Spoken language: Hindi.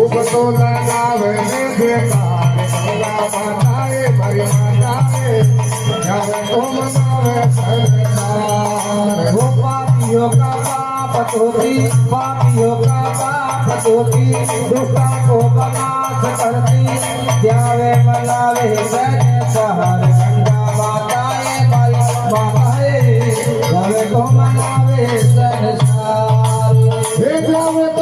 धूप तो लगावे ने बेकार गंगा माता भरी माता जावे तो मनावे सरदार वो पापियों का पाप धोती पापियों का पाप धोती दुष्टा को बनाश करती जावे मनावे सहर गंगा माताए भाई माताए जावे तो मनावे संसार हे जावे